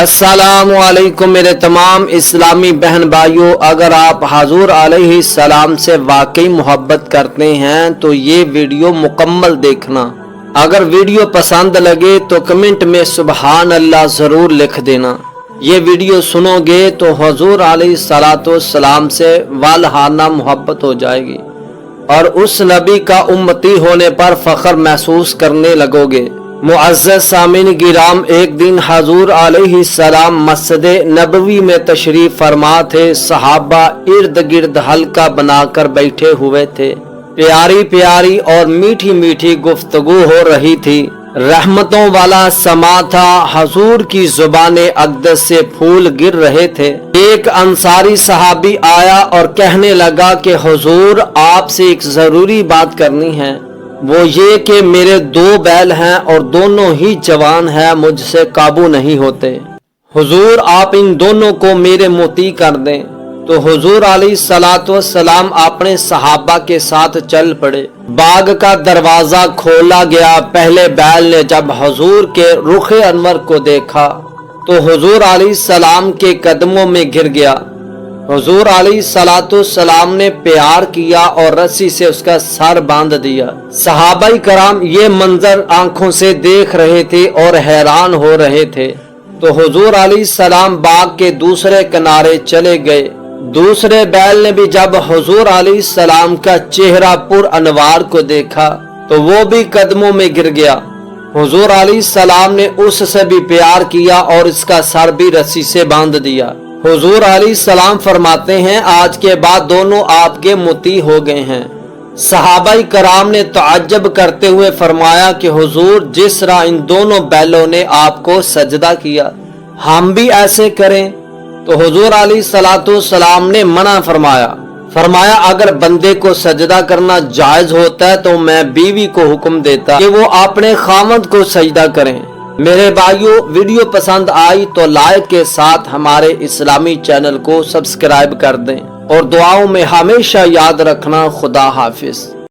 अस्सलामु अलैकुम मेरे तमाम इस्लामी बहन भाइयों, अगर आप हुज़ूर अलैहि सलाम से वाकई मोहब्बत करते हैं तो ये वीडियो मुकम्मल देखना। अगर वीडियो पसंद लगे तो कमेंट में सुबहान अल्लाह ज़रूर लिख देना। ये वीडियो सुनोगे तो हुज़ूर अलैहि सलातो सलाम से वालहाना मोहब्बत हो जाएगी और उस नबी का उम्मती होने पर फ़ख्र महसूस करने लगोगे। मुअज़्ज़ज़ सामीन गिराम, एक दिन हुज़ूर अलैहि सलाम मस्जिद नबवी में तशरीफ फरमा थे। सहाबा इर्द गिर्द हल्का बनाकर बैठे हुए थे। प्यारी प्यारी और मीठी मीठी गुफ्तगू हो रही थी। रहमतों वाला समा था। हुजूर की ज़ुबाने अक़दस से फूल गिर रहे थे। एक अंसारी सहाबी आया और कहने लगा कि हुजूर, आपसे एक ज़रूरी बात करनी है। वो ये कि मेरे 2 बैल हैं और दोनों ही जवान हैं, मुझसे काबू नहीं होते। हुजूर, आप इन दोनों को मेरे मोती कर दें। तो हुजूर अलैहिस्सलातु सलाम अपने सहाबा के साथ चल पड़े। बाग का दरवाजा खोला गया। पहले बैल ने जब हुजूर के रुखे अनवर को देखा तो हुजूर अलैहिस्सलाम के कदमों में गिर गया। हुजूर अलैहिस्सलातु सलाम ने प्यार किया और रस्सी से उसका सर बांध दिया। सहाबाई कराम ये मंजर आंखों से देख रहे थे और हैरान हो रहे थे। तो हुजूर अलैहिस्सलाम बाग के दूसरे किनारे चले गए। दूसरे बैल ने भी जब हुजूर अलैहिस्सलाम का चेहरा पुर अनवार को देखा तो वो भी कदमों में गिर गया। हुजूर अलैहिस्सलाम ने उससे भी प्यार किया और इसका सर भी रस्सी से बांध दिया। हुजूर अलैहिस्सलाम फरमाते हैं, आज के बाद दोनों आपके मुती हो गए हैं। सहाबाई कराम ने तअज्जुब करते हुए फरमाया कि हुजूर, जिस तरह इन दोनों बैलों ने आपको सजदा किया, हम भी ऐसे करें। तो हुजूर अलैहिस्सलातु सलाम ने मना फरमाया अगर बंदे को सजदा करना जायज होता है तो मैं बीवी को हुक्म देता कि वो अपने खामद को सजदा करें। मेरे भाइयों, वीडियो पसंद आई तो लाइक के साथ हमारे इस्लामी चैनल को सब्सक्राइब कर दें और दुआओं में हमेशा याद रखना। खुदा हाफिज।